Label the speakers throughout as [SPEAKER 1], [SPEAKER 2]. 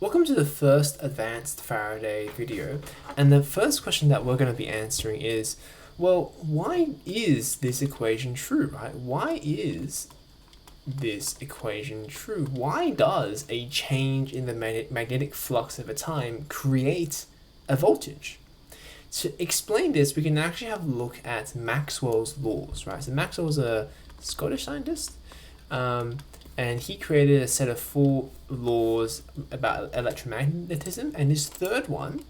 [SPEAKER 1] Welcome to the first advanced Faraday video, and the first question that we're going to be answering is, well, why is this equation true, right? Why is this equation true? Why does a change in the magnetic flux over time create a voltage? To explain this, we can actually have a look at Maxwell's laws, right? So Maxwell was a Scottish scientist, and he created a set of 4 laws about electromagnetism, and his third one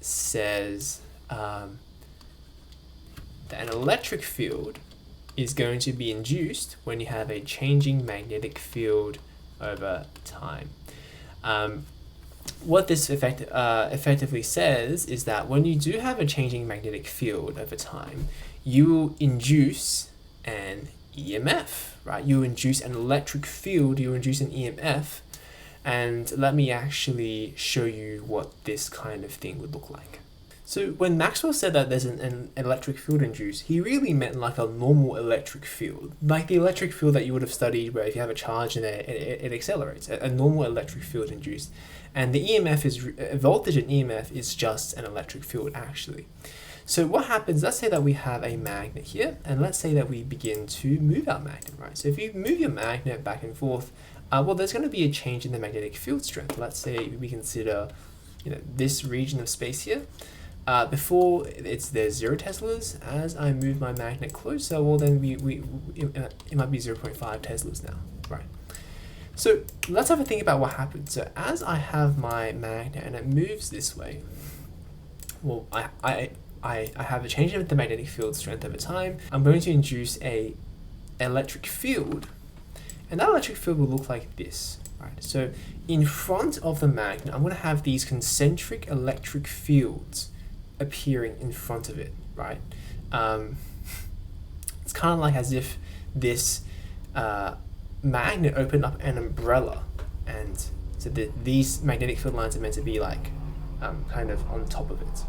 [SPEAKER 1] says that an electric field is going to be induced when you have a changing magnetic field over time. What this effectively says is that when you do have a changing magnetic field over time, you will induce an EMF, right? You induce an electric field, you induce an EMF, and let me actually show you what this kind of thing would look like. So when Maxwell said that there's an electric field induced, he really meant like a normal electric field, like the electric field that you would have studied where if you have a charge in there, it accelerates, a normal electric field induced. And the EMF is, voltage and EMF is just an electric field actually. So what happens, let's say that we have a magnet here, and let's say that we begin to move our magnet, right? So if you move your magnet back and forth, well, there's going to be a change in the magnetic field strength. Let's say we consider, this region of space here. Before there's 0 teslas. As I move my magnet closer, well then it might be 0.5 teslas now, right? So let's have a think about what happens. So as I have my magnet and it moves this way, well, I have a change in the magnetic field strength over time. I'm going to induce a electric field, and that electric field will look like this, right? So in front of the magnet, I'm going to have these concentric electric fields appearing in front of it, right? It's kind of like as if this magnet opened up an umbrella, and so these magnetic field lines are meant to be like kind of on top of it.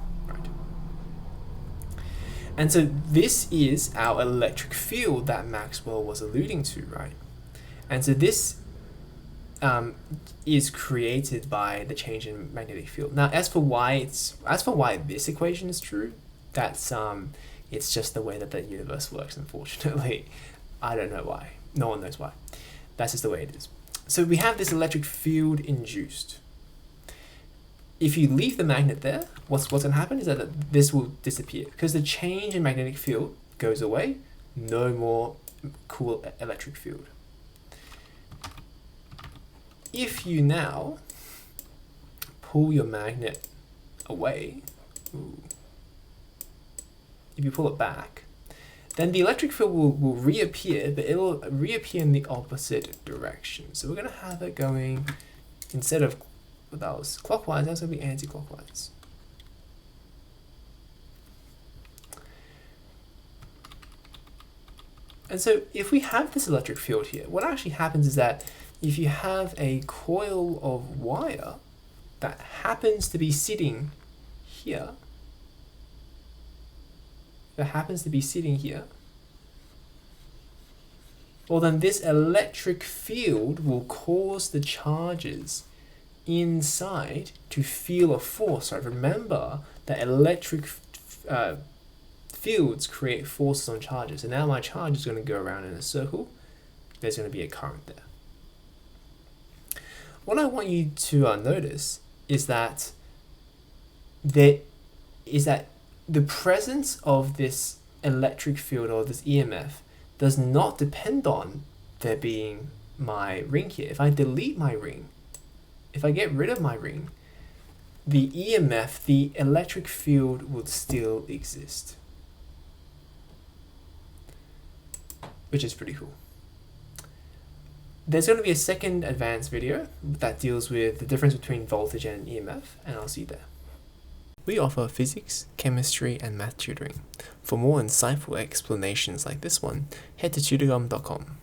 [SPEAKER 1] And so this is our electric field that Maxwell was alluding to, right? And so this is created by the change in magnetic field. Now, as for why this equation is true, that's it's just the way that the universe works. Unfortunately, I don't know why. No one knows why. That's just the way it is. So we have this electric field induced. If you leave the magnet there, what's going to happen is that this will disappear because the change in magnetic field goes away. No more cool electric field. If you now pull your magnet away, if you pull it back, then the electric field will reappear, but it'll reappear in the opposite direction. So we're going to have it going, instead of that was clockwise, that's going to be anti-clockwise. And so if we have this electric field here, what actually happens is that if you have a coil of wire that happens to be sitting here, well then this electric field will cause the charges inside to feel a force. Right? Remember that electric fields create forces on charges. So now my charge is going to go around in a circle. There's going to be a current there. What I want you to notice is that the presence of this electric field or this EMF does not depend on there being my ring here. If I delete my ring, if I get rid of my ring, the EMF, the electric field, would still exist, which is pretty cool. There's going to be a second advanced video that deals with the difference between voltage and EMF, and I'll see you there. We offer physics, chemistry, and math tutoring. For more insightful explanations like this one, head to tutorgum.com.